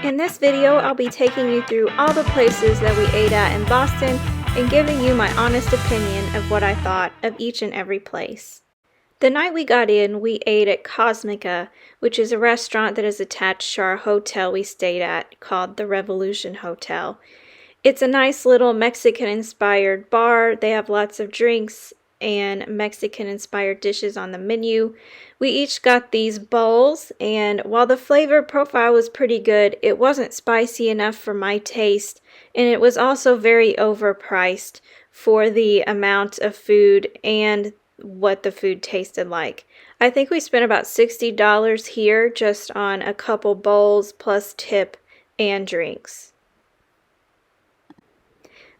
In this video, I'll be taking you through all the places that we ate at in Boston and giving you my honest opinion of what I thought of each and every place. The night we got in, we ate at Cosmica, which is a restaurant that is attached to our hotel we stayed at called the Revolution Hotel. It's a nice little Mexican-inspired bar. They have lots of drinks and Mexican-inspired dishes on the menu. We each got these bowls, and while the flavor profile was pretty good, it wasn't spicy enough for my taste, and it was also very overpriced for the amount of food and what the food tasted like. I think we spent about $60 here just on a couple bowls plus tip and drinks.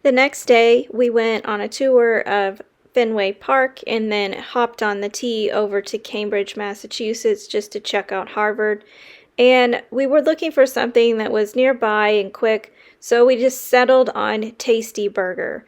The next day, we went on a tour of Fenway Park and then hopped on the T over to Cambridge, Massachusetts just to check out Harvard. And we were looking for something that was nearby and quick, so we just settled on Tasty Burger.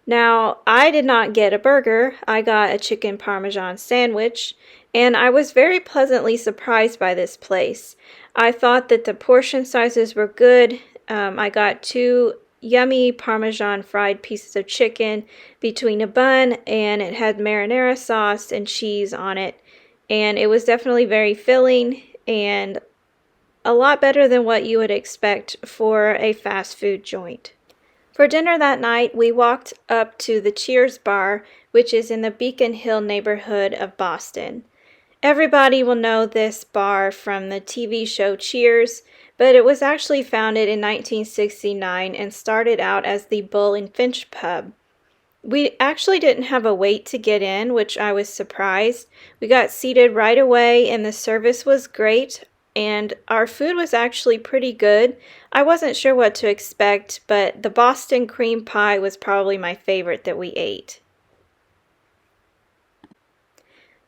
Now, I did not get a burger. I got a chicken parmesan sandwich, and I was very pleasantly surprised by this place. I thought that the portion sizes were good. I got 2 yummy Parmesan fried pieces of chicken between a bun, and it had marinara sauce and cheese on it, and it was definitely very filling and a lot better than what you would expect for a fast food joint. For dinner that night, we walked up to the Cheers bar, which is in the Beacon Hill neighborhood of Boston. Everybody will know this bar from the TV show Cheers, but it was actually founded in 1969 and started out as the Bull and Finch pub. We actually didn't have a wait to get in, which I was surprised. We got seated right away and the service was great, and our food was actually pretty good. I wasn't sure what to expect, but the Boston cream pie was probably my favorite that we ate.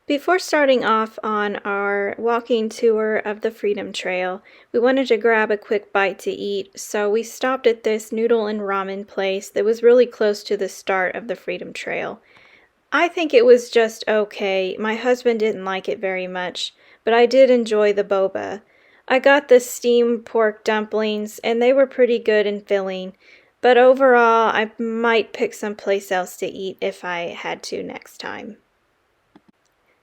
Before starting off on our walking tour of the Freedom Trail, we wanted to grab a quick bite to eat, so we stopped at this noodle and ramen place that was really close to the start of the Freedom Trail. I think it was just okay. My husband didn't like it very much, but I did enjoy the boba. I got the steamed pork dumplings, and they were pretty good and filling, but overall, I might pick someplace else to eat if I had to next time.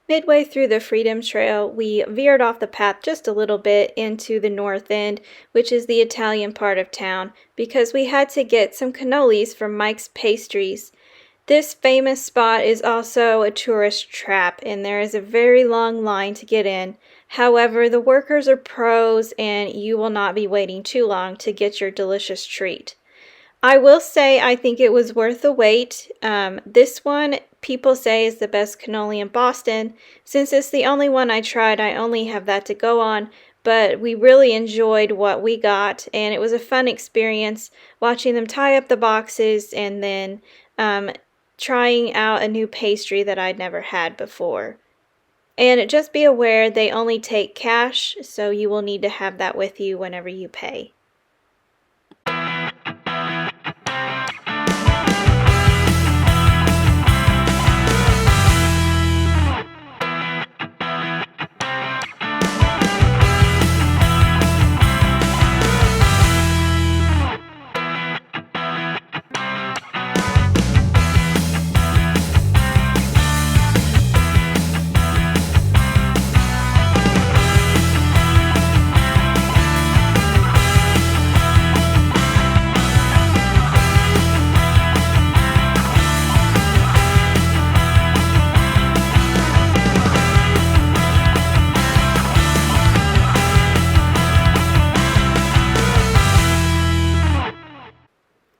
Midway through the Freedom Trail, we veered off the path just a little bit into the north end, which is the Italian part of town, because we had to get some cannolis from Mike's Pastries. This famous spot is also a tourist trap, and there is a very long line to get in. However, the workers are pros, and you will not be waiting too long to get your delicious treat. I will say I think it was worth the wait. This one people say is the best cannoli in Boston. Since it's the only one I tried, I only have that to go on, but we really enjoyed what we got, and it was a fun experience watching them tie up the boxes and then trying out a new pastry that I'd never had before. And just be aware they only take cash, so you will need to have that with you whenever you pay.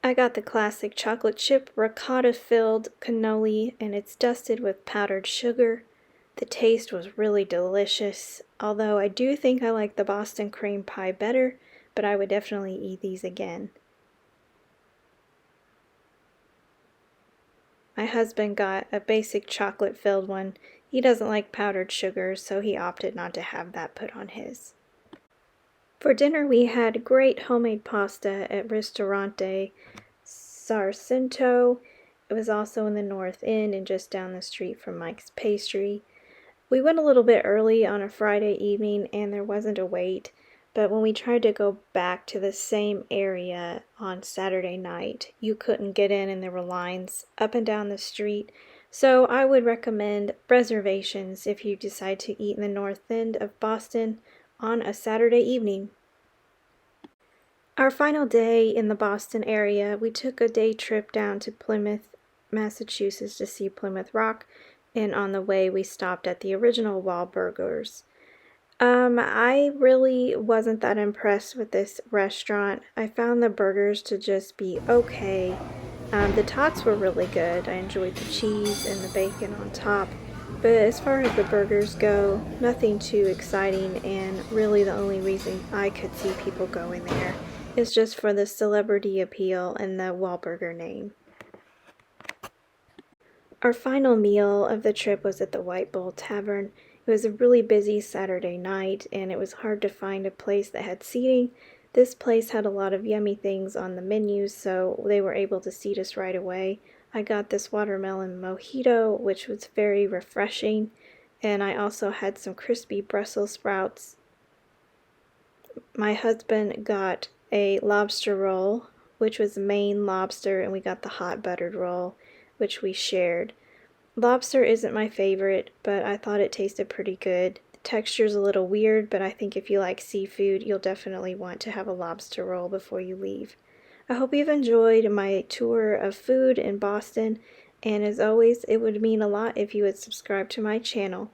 I got the classic chocolate chip ricotta-filled cannoli, and it's dusted with powdered sugar. The taste was really delicious, although I do think I like the Boston cream pie better, but I would definitely eat these again. My husband got a basic chocolate-filled one. He doesn't like powdered sugar, so he opted not to have that put on his. For dinner, we had great homemade pasta at Ristorante Sarcento. It was also in the North End and just down the street from Mike's Pastry. We went a little bit early on a Friday evening and there wasn't a wait, but when we tried to go back to the same area on Saturday night, you couldn't get in and there were lines up and down the street. So I would recommend reservations if you decide to eat in the north end of Boston on a Saturday evening. Our final day in the Boston area, we took a day trip down to Plymouth, Massachusetts to see Plymouth Rock, and on the way we stopped at the original Wahlburgers. I really wasn't that impressed with this restaurant. I found the burgers to just be okay. The tots were really good. I enjoyed the cheese and the bacon on top. But as far as the burgers go, nothing too exciting, and really the only reason I could see people going there is just for the celebrity appeal and the Wahlburger name. Our final meal of the trip was at the White Bull Tavern. It was a really busy Saturday night, and it was hard to find a place that had seating. This place had a lot of yummy things on the menus, so they were able to seat us right away. I got this watermelon mojito, which was very refreshing, and I also had some crispy Brussels sprouts. My husband got a lobster roll, which was Maine lobster, and we got the hot buttered roll, which we shared. Lobster isn't my favorite, but I thought it tasted pretty good. The texture's a little weird, but I think if you like seafood, you'll definitely want to have a lobster roll before you leave. I hope you've enjoyed my tour of food in Boston, and as always, it would mean a lot if you would subscribe to my channel.